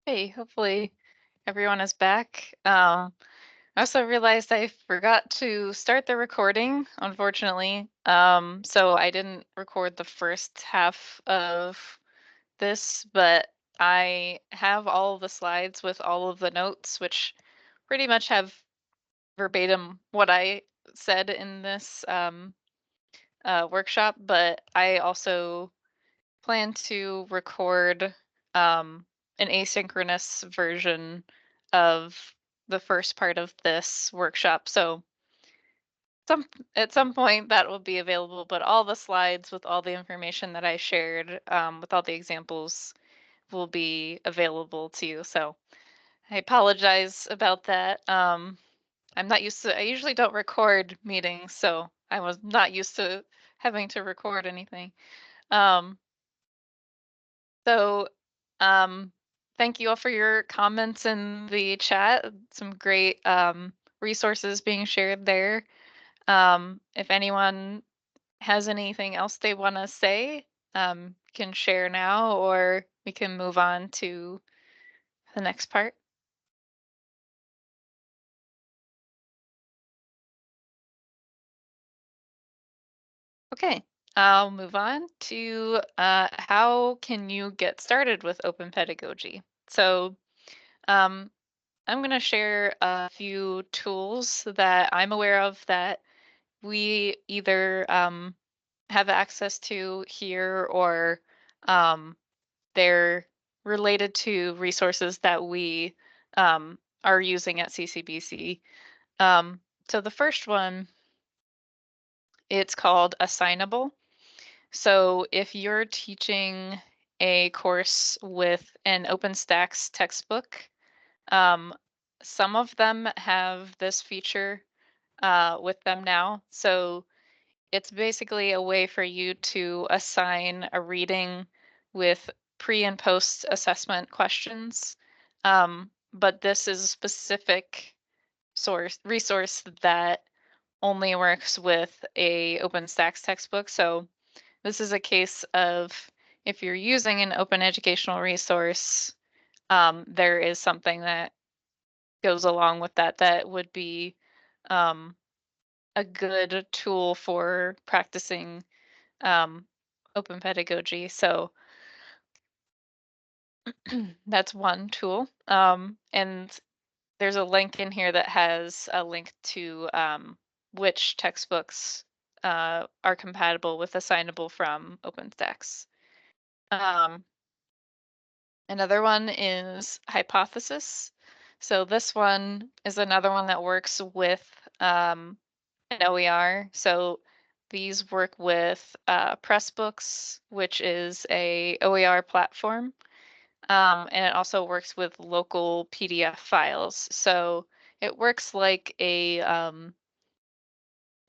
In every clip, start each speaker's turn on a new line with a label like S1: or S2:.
S1: Hey, hopefully everyone is back. I also realized I forgot to start the recording, unfortunately. So I didn't record the first half of this, but I have all of the slides with all of the notes, which pretty much have verbatim what I said in this workshop, but I also plan to record an asynchronous version of the first part of this workshop. So some at some point that will be available, but all the slides with all the information that I shared, with all the examples, will be available to you. So I apologize about that. I'm not used to. I usually don't record meetings, so I was not used to having to record anything. Um, So, um, thank you all for your comments in the chat. Some great resources being shared there. If anyone has anything else they want to say, can share now, or we can move on to the next part. Okay, I'll move on to how can you get started with open pedagogy. So, um, I'm going to share a few tools that I'm aware of that we either have access to here or um, they're related to resources that we are using at CCBC. So the first one, it's called Assignable. So if you're teaching a course with an OpenStax textbook, um, some of them have this feature with them now. So it's basically a way for you to assign a reading with pre and post assessment questions. But this is a specific resource that only works with a OpenStax textbook. So this is a case of if you're using an open educational resource, there is something that goes along with that that would be um, a good tool for practicing um, open pedagogy. So that's one tool. And there's a link in here that has a link to which textbooks are compatible with Assignable from OpenStax. Um, Another one is Hypothesis. So this one is another one that works with an OER. So these work with Pressbooks, which is a OER platform, and it also works with local PDF files. So it works like a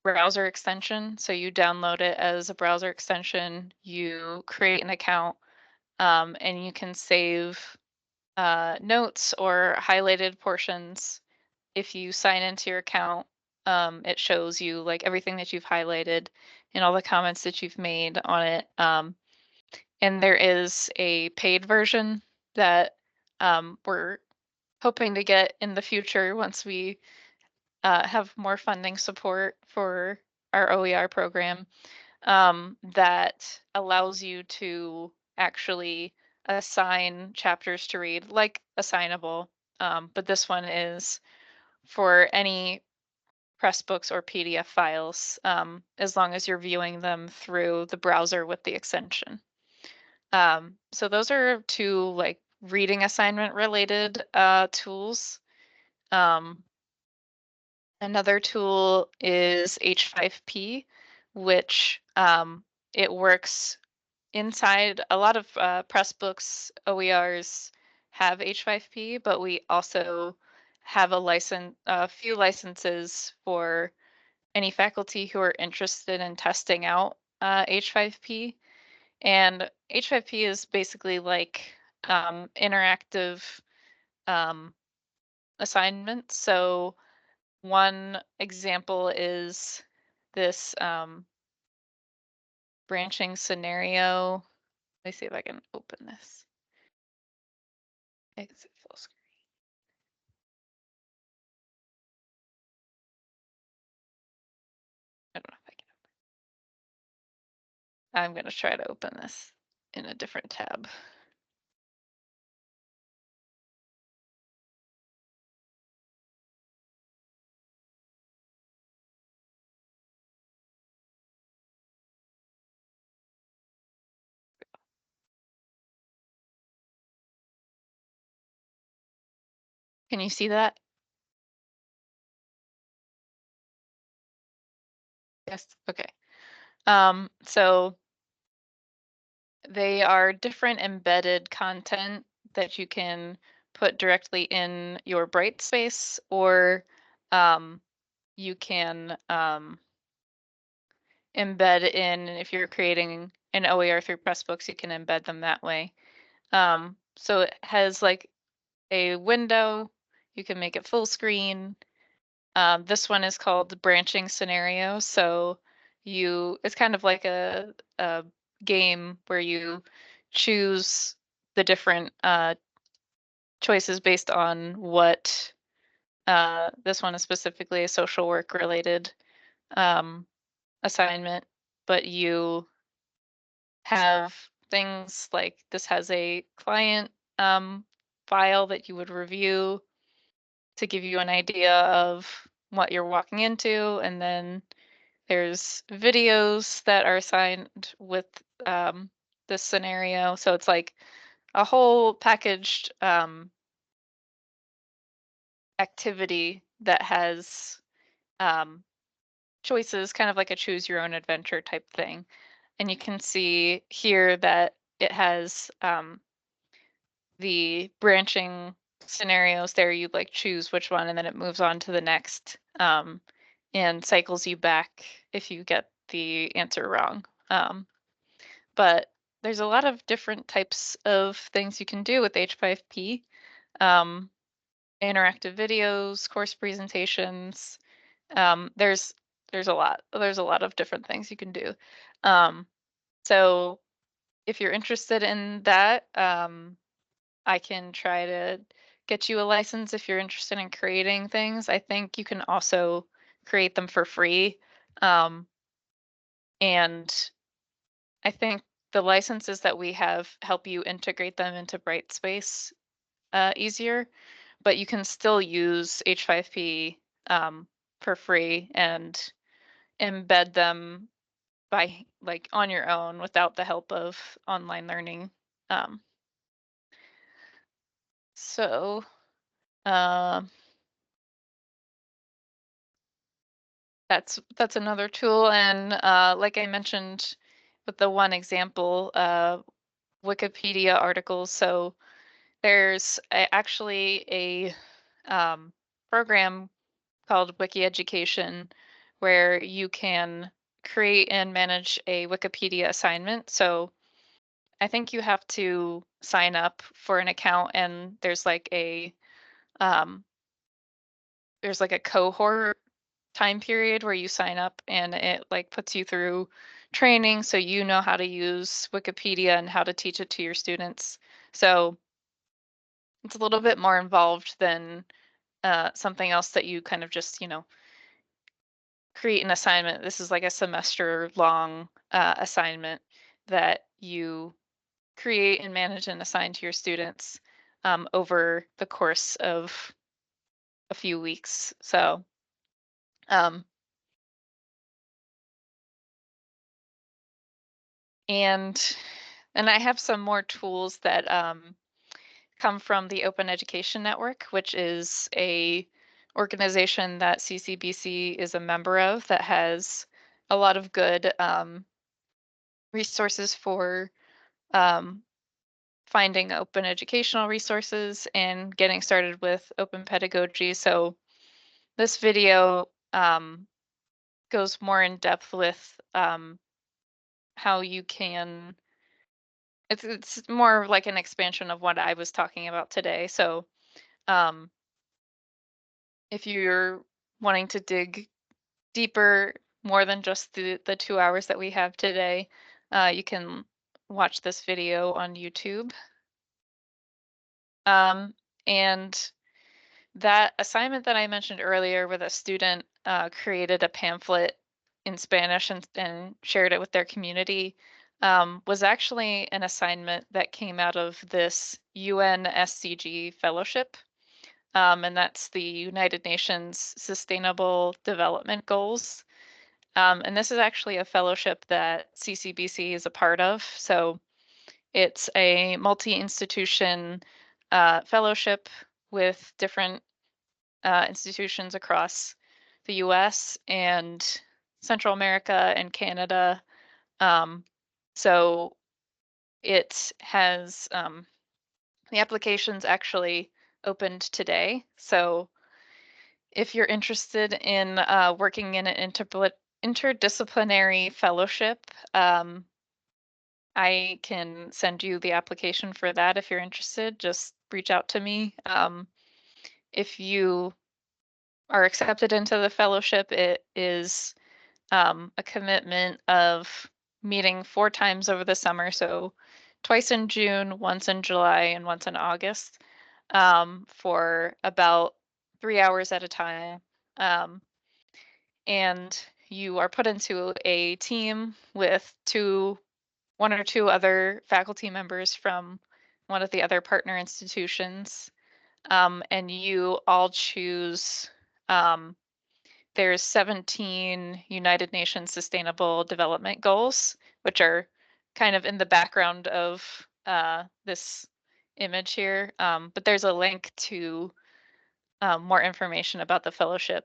S1: browser extension. So you download it as a browser extension, you create an account, and you can save notes or highlighted portions. If you sign into your account, it shows you like everything that you've highlighted and all the comments that you've made on it. And there is a paid version that we're hoping to get in the future once we have more funding support for our OER program, that allows you to actually assign chapters to read, like Assignable. But this one is for any Pressbooks or PDF files, as long as you're viewing them through the browser with the extension. So those are two like reading assignment related tools. Um, Another tool is H5P, which it works inside a lot of Pressbooks OERs have H5P, but we also have a few licenses for any faculty who are interested in testing out H5P. And H5P is basically like interactive um, assignments. So one example is this branching scenario. Let me see if I can open this. Exit full screen. I don't know if I can. I'm going to try to open this in a different tab. Can you see that? Yes. Okay. So they are different embedded content that you can put directly in your Brightspace, or you can embed in, if you're creating an OER through Pressbooks, you can embed them that way. So it has like a window, you can make it full screen. This one is called the branching scenario. So it's kind of like a game where you choose the different choices based on what, this one is specifically a social work related um, assignment, but you have things like this has a client file that you would review to give you an idea of what you're walking into, and then there's videos that are assigned with this scenario. So it's like a whole packaged activity that has um, choices, kind of like a choose your own adventure type thing. And you can see here that it has the branching scenarios there. You like choose which one, and then it moves on to the next and cycles you back if you get the answer wrong. But there's a lot of different types of things you can do with H5P. Um, interactive videos, course presentations. There's a lot. There's a lot of different things you can do. So if you're interested in that, I can try to get you a license if you're interested in creating things. I think you can also create them for free. Um, and I think the licenses that we have help you integrate them into Brightspace easier, but you can still use H5P for free and embed them by like on your own without the help of online learning. Um, so uh, that's another tool, and like I mentioned with the one example, Wikipedia articles. So there's actually a program called Wiki Education where you can create and manage a Wikipedia assignment. So I think you have to sign up for an account, and um, there's like a cohort time period where you sign up, and it like puts you through training so you know how to use Wikipedia and how to teach it to your students. So it's a little bit more involved than something else that you kind of just, create an assignment. This is like a semester long assignment that you create and manage and assign to your students over the course of a few weeks. So, um, and I have some more tools that come from the Open Education Network, which is a organization that CCBC is a member of that has a lot of good resources for um, finding open educational resources and getting started with open pedagogy. So this video goes more in depth with how you can, it's more like an expansion of what I was talking about today. So um, if you're wanting to dig deeper, more than just the 2 hours that we have today, you can watch this video on YouTube. And that assignment that I mentioned earlier, where the student created a pamphlet in Spanish and shared it with their community, was actually an assignment that came out of this UN SCG fellowship. And that's the United Nations Sustainable Development Goals. And this is actually a fellowship that CCBC is a part of. So it's a multi-institution fellowship with different institutions across the US and Central America and Canada. Um, so it has the application's actually opened today. So if you're interested in working in an interdisciplinary fellowship, I can send you the application for that if you're interested. Just reach out to me. If you are accepted into the fellowship, it is a commitment of meeting 4 times over the summer. So twice in June, once in July, and once in August, for about 3 hours at a time. Um, and you are put into a team with one or two other faculty members from one of the other partner institutions. And you all choose, there's 17 United Nations Sustainable Development Goals, which are kind of in the background of this image here. But there's a link to more information about the fellowship.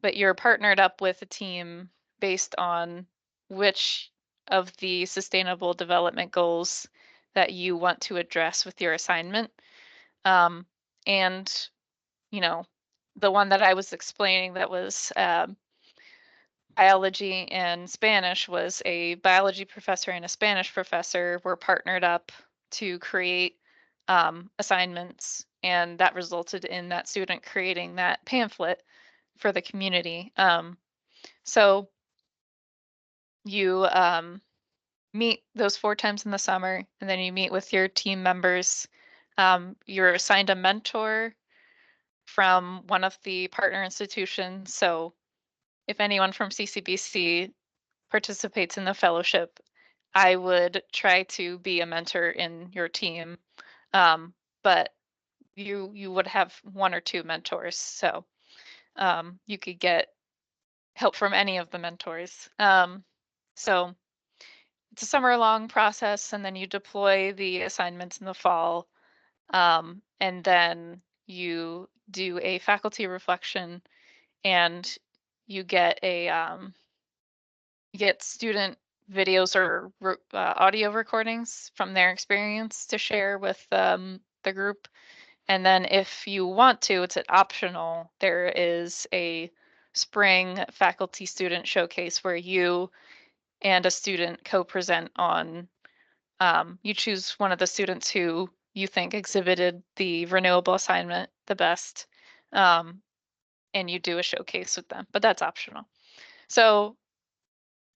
S1: But you're partnered up with a team based on which of the Sustainable Development Goals that you want to address with your assignment. And, you know, the one that I was explaining that was biology and Spanish was a biology professor and a Spanish professor were partnered up to create assignments, and that resulted in that student creating that pamphlet for the community. So you meet those 4 times in the summer, and then you meet with your team members. You're assigned a mentor from one of the partner institutions. So if anyone from CCBC participates in the fellowship, I would try to be a mentor in your team. But you would have one or two mentors, so you could get help from any of the mentors. So it's a summer-long process, and then you deploy the assignments in the fall, and then you do a faculty reflection, and you get you get student videos or audio recordings from their experience to share with the group. And then if you want to, it's optional. There is a spring faculty student showcase where you and a student co-present on, you choose one of the students who you think exhibited the renewable assignment the best, and you do a showcase with them, but that's optional. So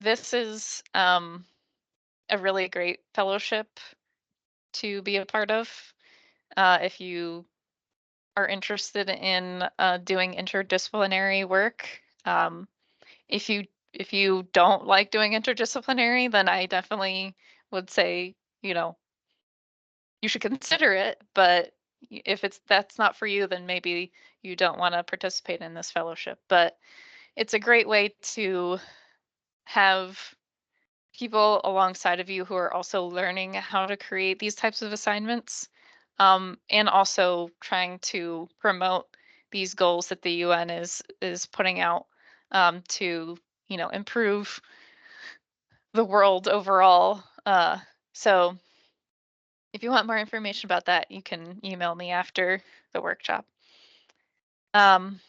S1: this is a really great fellowship to be a part of if you are interested in doing interdisciplinary work. If you don't like doing interdisciplinary, then I definitely would say, you know, you should consider it. But if that's not for you, then maybe you don't want to participate in this fellowship. But it's a great way to have people alongside of you who are also learning how to create these types of assignments, and also trying to promote these goals that the UN is putting out, to improve the world overall. So if you want more information about that, you can email me after the workshop. Um,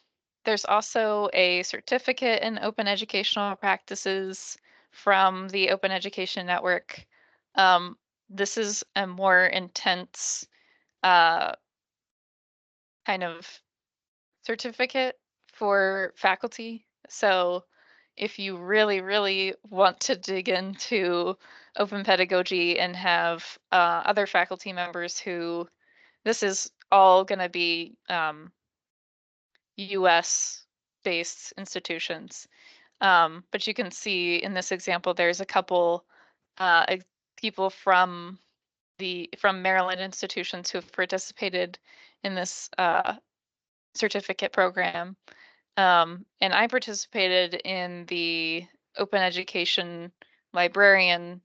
S1: there's also a certificate in open educational practices from the Open Education Network. Um, this is a more intense uh, kind of certificate for faculty. So if you really, really want to dig into open pedagogy and have other faculty members who this is all going to be US-based institutions. But you can see in this example, there's a couple people from Maryland institutions who have participated in this certificate program. And I participated in the Open Education Librarian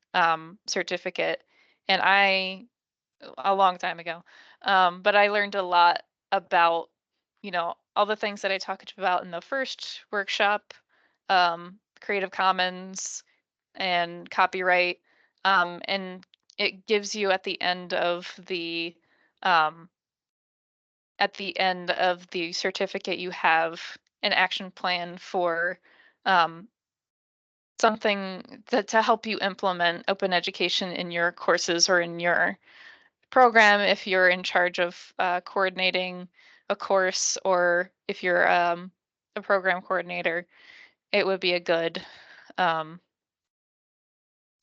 S1: certificate, and a long time ago. But I learned a lot about, all the things that I talked about in the first workshop, Creative Commons and copyright. And it gives you um, at the end of the certificate, you have an action plan for um, something to help you implement open education in your courses or in your program if you're in charge of coordinating a course, or if you're a program coordinator, it would be a good um,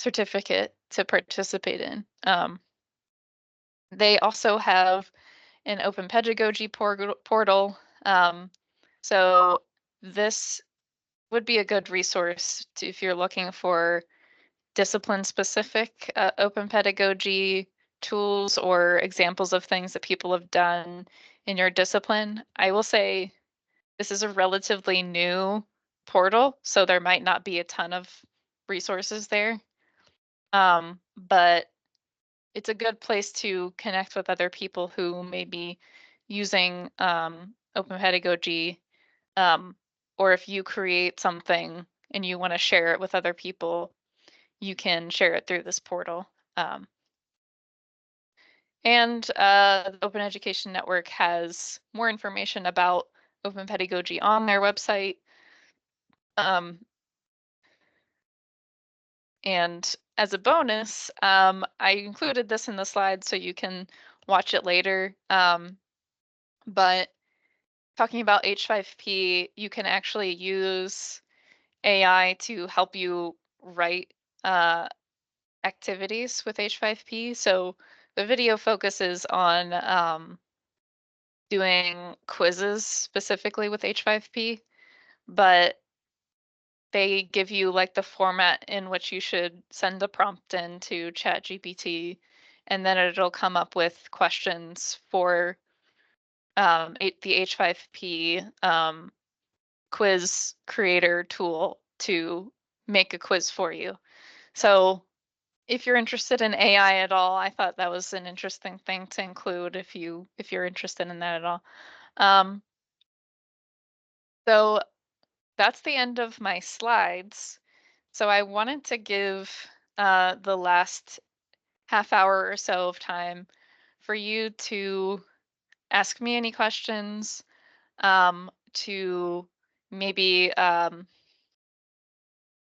S1: certificate to participate in. They also have an open pedagogy portal. So this would be a good resource if you're looking for discipline-specific open pedagogy tools or examples of things that people have done in your discipline. I will say this is a relatively new portal, so there might not be a ton of resources there. But it's a good place to connect with other people who may be using open pedagogy, or if you create something and you want to share it with other people, you can share it through this portal. And the Open Education Network has more information about open pedagogy on their website. And as a bonus, I included this in the slide so you can watch it later. But talking about H5P, you can actually use AI to help you write activities with H5P. So the video focuses on doing quizzes specifically with H5P, but they give you like the format in which you should send the prompt in to ChatGPT, and then it'll come up with questions for the H5P quiz creator tool to make a quiz for you. So if you're interested in AI at all, I thought that was an interesting thing to include if you're interested in that at all. So that's the end of my slides. So I wanted to give the last half hour or so of time for you to ask me any questions, to maybe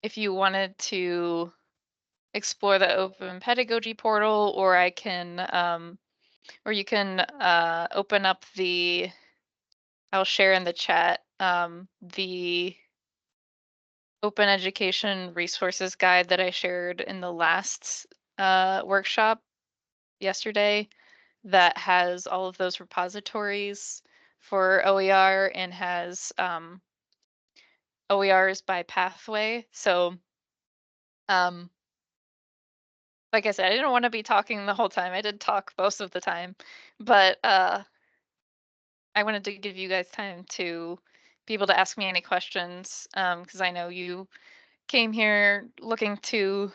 S1: if you wanted to explore the open pedagogy portal, or or you can open up I'll share in the chat the Open Education Resources Guide that I shared in the last workshop yesterday, that has all of those repositories for OER and has OERs by pathway. So like I said, I didn't want to be talking the whole time. I did talk most of the time, but I wanted to give you guys time to be able to ask me any questions, because I know you came here looking to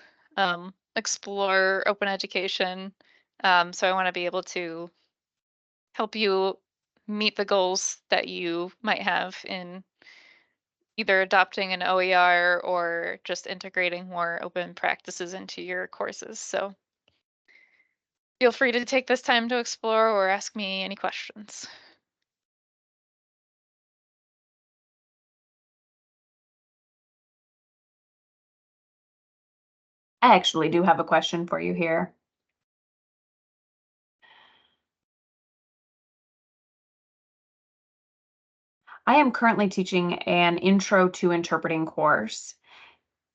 S1: explore open education. So I want to be able to help you meet the goals that you might have in either adopting an OER or just integrating more open practices into your courses. So feel free to take this time to explore or ask me any questions.
S2: I actually do have a question for you here. I am currently teaching an Intro to Interpreting course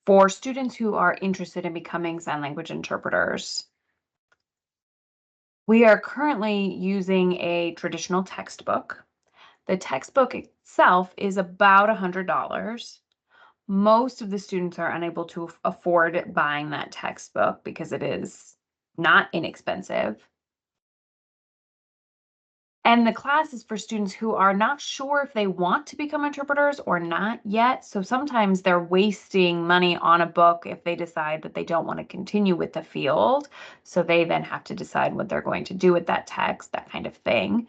S2: for students who are interested in becoming sign language interpreters. We are currently using a traditional textbook. The textbook itself is about $100. Most of the students are unable to afford buying that textbook because it is not inexpensive. And the class is for students who are not sure if they want to become interpreters or not yet. So sometimes they're wasting money on a book if they decide that they don't want to continue with the field. So they then have to decide what they're going to do with that text, that kind of thing.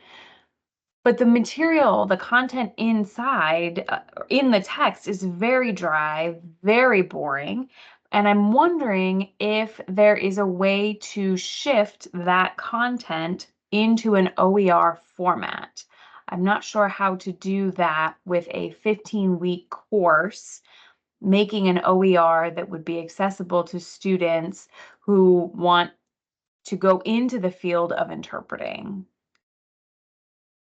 S2: But the material, the content inside, in the text is very dry, very boring. And I'm wondering if there is a way to shift that content into an OER format. I'm not sure how to do that with a 15-week course, making an OER that would be accessible to students who want to go into the field of interpreting.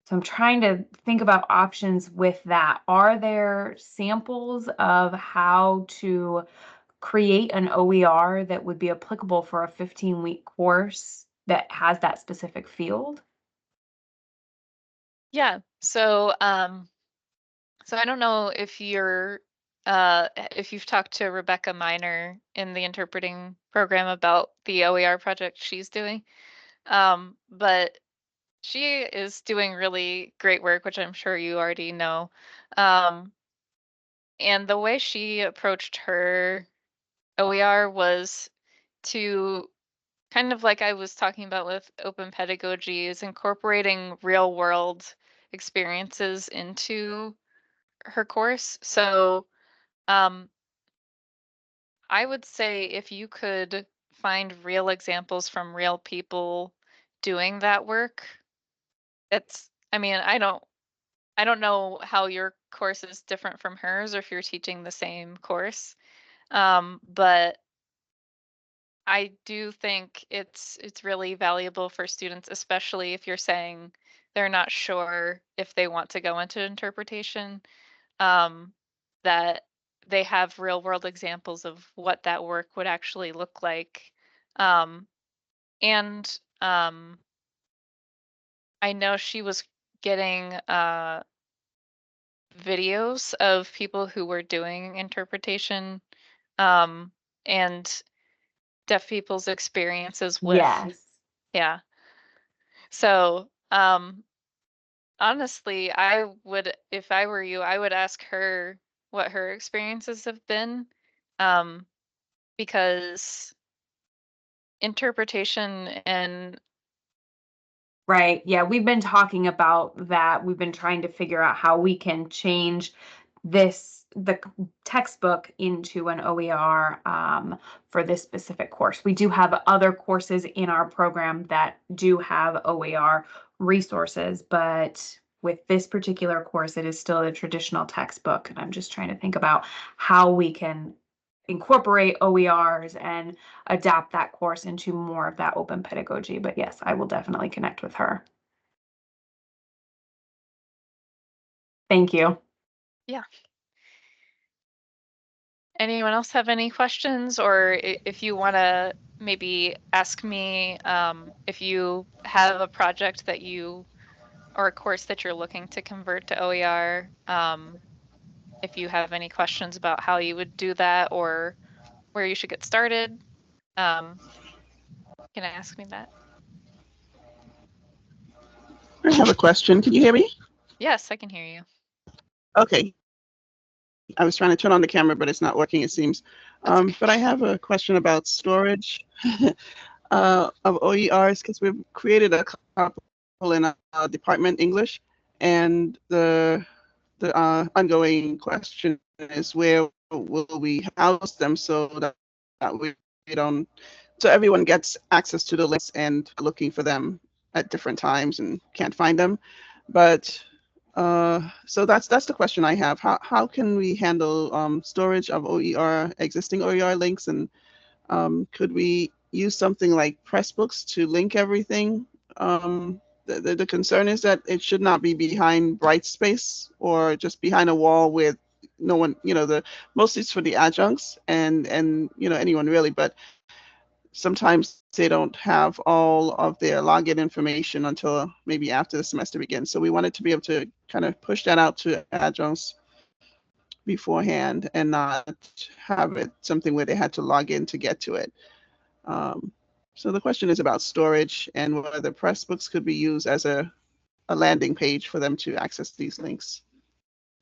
S2: So I'm trying to think about options with that. Are there samples of how to create an OER that would be applicable for a 15-week course that has that specific field?
S1: Yeah. So I don't know if you've talked to Rebecca Miner in the interpreting program about the OER project she's doing. But she is doing really great work, which I'm sure you already know. Um, and the way she approached her OER was to kind of like I was talking about with open pedagogy, is incorporating real world experiences into her course. So um, I would say if you could find real examples from real people doing that work, I mean, I don't know how your course is different from hers or if you're teaching the same course. But I do think it's really valuable for students, especially if you're saying they're not sure if they want to go into interpretation, um, that they have real world examples of what that work would actually look like. Um, and I know she was getting videos of people who were doing interpretation, um, and deaf people's experiences with,
S2: Yes.
S1: yeah. So, honestly, I would, if I were you, I would ask her what her experiences have been, um, because interpretation and
S2: Right. Yeah, we've been talking about that. We've been trying to figure out how we can change the textbook into an OER for this specific course. We do have other courses in our program that do have OER resources, but with this particular course, it is still a traditional textbook. And I'm just trying to think about how we can incorporate OERs and adapt that course into more of that open pedagogy. But yes, I will definitely connect with her. Thank you.
S1: yeah. Anyone else have any questions, or if you want to maybe ask me if you have a project that you or a course that you're looking to convert to OER, if you have any questions about how you would do that or where you should get started, um, can I ask me that?
S3: I have a question. Can you hear me?
S1: Yes, I can hear you.
S3: Okay. I was trying to turn on the camera, but it's not working, it seems.
S1: That's okay.
S3: But I have a question about storage of OERs because we've created a couple in department English, and the ongoing question is where will we house them so that we don't so everyone gets access to the links and looking for them at different times and can't find them. But so that's the question I have. How can we handle storage of OER existing OER links, and could we use something like Pressbooks to link everything? The concern is that it should not be behind bright space or just behind a wall with no one, the mostly it's for the adjuncts and anyone really, but sometimes they don't have all of their login information until maybe after the semester begins. So we wanted to be able to kind of push that out to adjuncts beforehand and not have it something where they had to log in to get to it. Um, so the question is about storage and whether Pressbooks could be used as a landing page for them to access these links.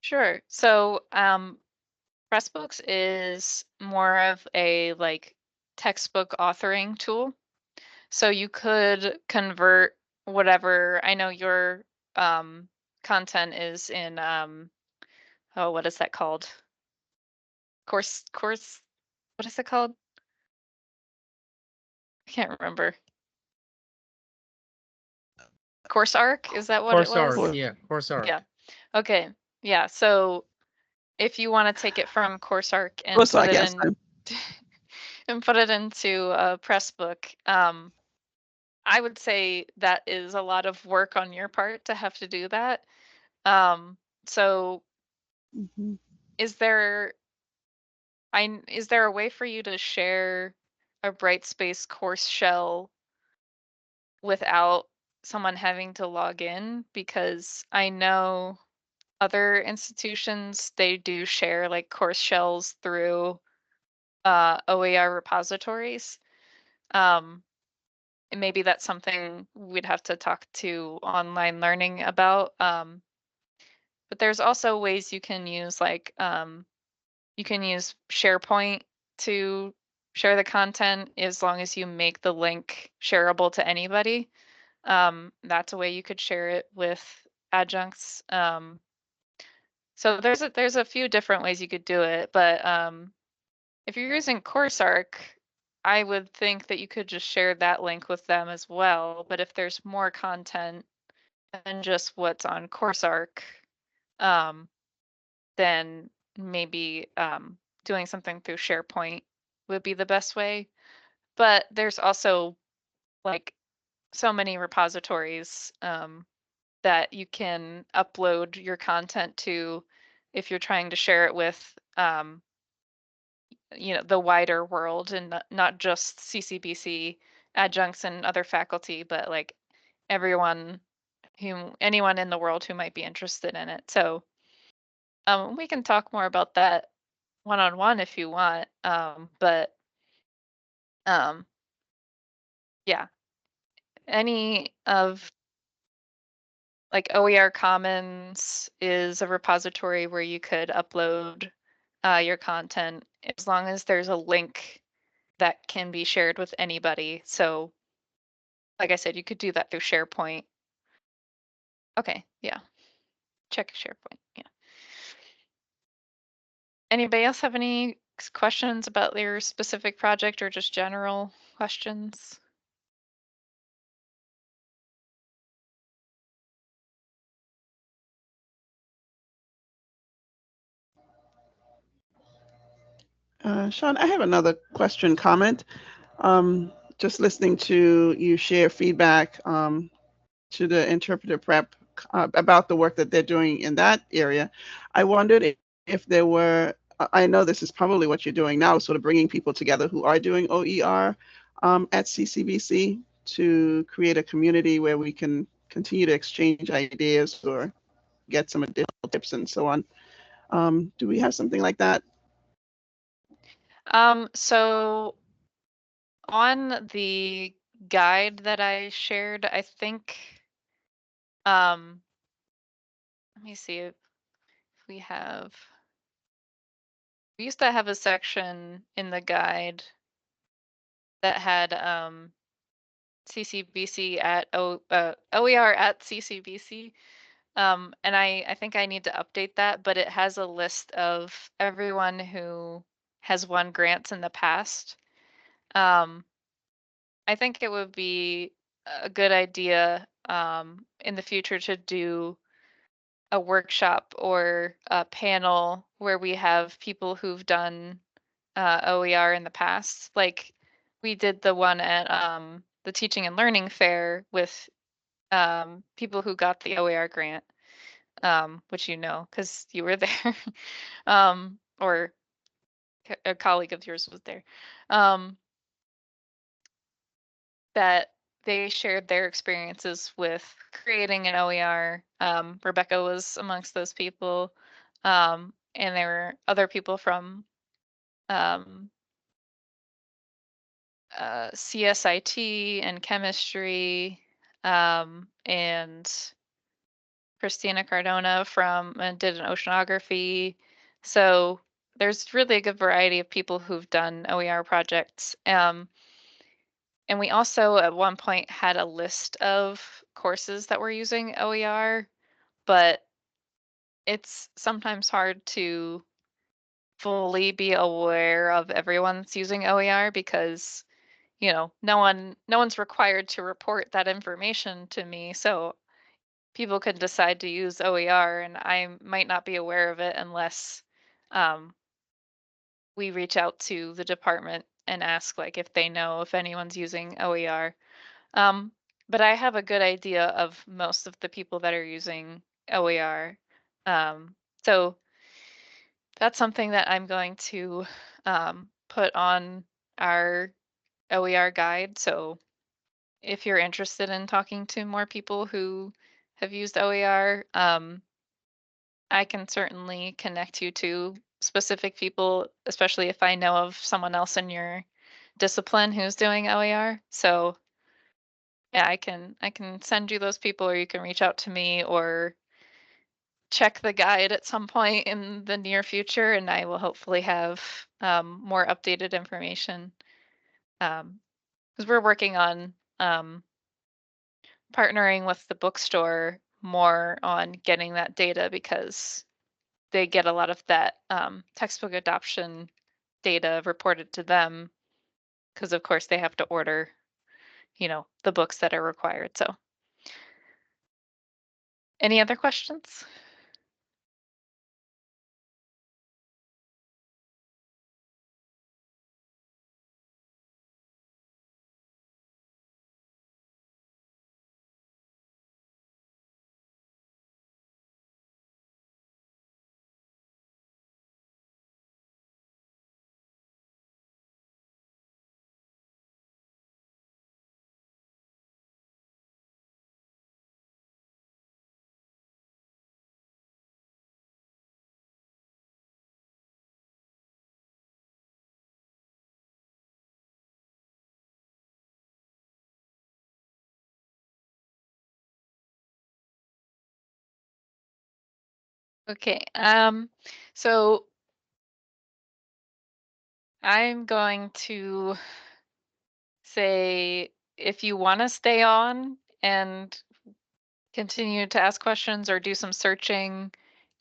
S1: Sure. So Pressbooks is more of a like textbook authoring tool. So you could convert whatever, I know your content is in oh, what is that called? Course, what is it called? I can't remember. Course Arc, is that what it
S4: Course
S1: was?
S4: art,
S3: Or
S4: yeah, course art.
S1: Yeah. Okay. Yeah. So if you want to take it from Course Arc and
S3: also,
S1: put
S3: I
S1: it
S3: guess
S1: in and put it into a Pressbook, I would say that is a lot of work on your part to have to do that. So
S3: Mhm.
S1: is there is there a way for you to share a Brightspace course shell without someone having to log in? Because I know other institutions, they do share like course shells through OER repositories. Um, and maybe that's something we'd have to talk to online learning about. But there's also ways you can use like you can use SharePoint to share the content as long as you make the link shareable to anybody. That's a way you could share it with adjuncts. So there's a few different ways you could do it, but if you're using CourseArc, I would think that you could just share that link with them as well. But if there's more content than just what's on CourseArc, um, then maybe doing something through SharePoint would be the best way. But there's also like so many repositories that you can upload your content to if you're trying to share it with the wider world and not just CCBC adjuncts and other faculty, but like anyone in the world who might be interested in it. So we can talk more about that one-on-one if you want. But um, yeah, any of like OER Commons is a repository where you could upload your content as long as there's a link that can be shared with anybody. So, like I said, you could do that through SharePoint. Okay, yeah, check SharePoint. Yeah. Anybody else have any questions about your specific project or just general questions?
S3: Sean, I have another question, comment. Just listening to you share feedback to the interpreter prep about the work that they're doing in that area, I wondered if there were, I know this is probably what you're doing now, sort of bringing people together who are doing OER at CCBC to create a community where we can continue to exchange ideas or get some additional tips and so on. Do we have something like that?
S1: So on the guide that I shared, I think, let me see if we have, we used to have a section in the guide that had CCBC at OER at CCBC. And I think I need to update that, but it has a list of everyone who has won grants in the past. I think it would be a good idea in the future to do a workshop or a panel where we have people who've done OER in the past. Like we did the one at the Teaching and Learning Fair with people who got the OER grant, which you know because you were there, or a colleague of yours was there. Um, that they shared their experiences with creating an OER. Rebecca was amongst those people, and there were other people from um, CSIT and chemistry, and Christina Cardona from did an oceanography. So there's really a good variety of people who've done OER projects. And we also at one point had a list of courses that were using OER, but it's sometimes hard to fully be aware of everyone that's using OER because, no one's required to report that information to me. So people could decide to use OER and I might not be aware of it unless um, we reach out to the department and ask like if they know if anyone's using OER. Um, but I have a good idea of most of the people that are using OER. Um, so that's something that I'm going to put on our OER guide. So if you're interested in talking to more people who have used OER, I can certainly connect you to specific people, especially if I know of someone else in your discipline who's doing OER. So yeah, I can send you those people, or you can reach out to me or check the guide at some point in the near future, and I will hopefully have more updated information. Because we're working on partnering with the bookstore more on getting that data because they get a lot of that textbook adoption data reported to them because of course they have to order, the books that are required. So any other questions? Okay, so I'm going to say if you want to stay on and continue to ask questions or do some searching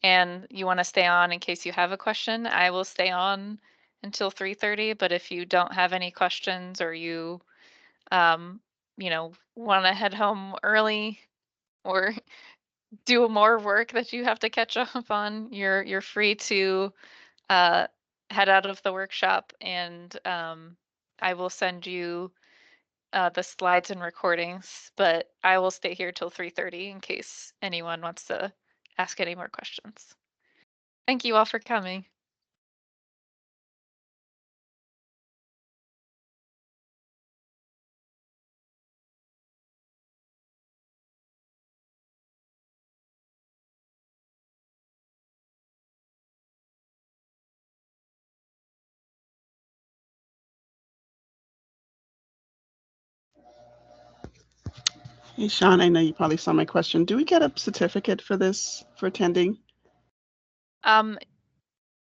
S1: and you want to stay on in case you have a question, I will stay on until 3:30. But if you don't have any questions or you want to head home early or do more work that you have to catch up on, you're free to uh, head out of the workshop, and I will send you the slides and recordings. But I will stay here till 3:30 in case anyone wants to ask any more questions. Thank you all for coming.
S3: Hey, Sean, I know you probably saw my question. Do we get a certificate for this, for attending?
S1: Um,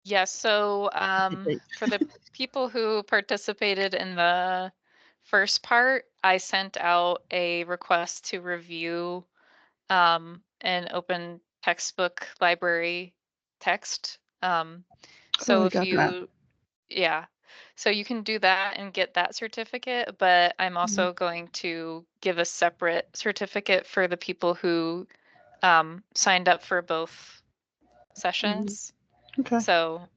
S1: yes, so
S3: Okay, great.
S1: for the people who participated in the first part, I sent out a request to review an open textbook library text.
S3: Oh,
S1: So
S3: I
S1: if
S3: got that.
S1: yeah, so you can do that and get that certificate, but I'm
S3: Mhm.
S1: also going to give a separate certificate for the people who signed up for both
S3: Mhm.
S1: sessions.
S3: Okay,
S1: So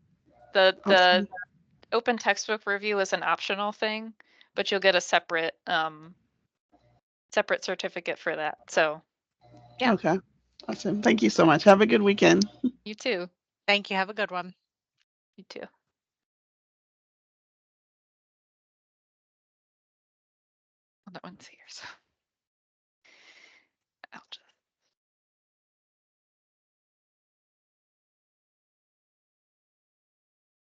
S1: the
S3: awesome.
S1: open textbook review is an optional thing, but you'll get a separate certificate for that. So yeah,
S3: Okay, awesome. Thank you so much. Have a good weekend.
S1: you too.
S4: Thank you. Have a good one.
S1: You too. that one's here. So I'll just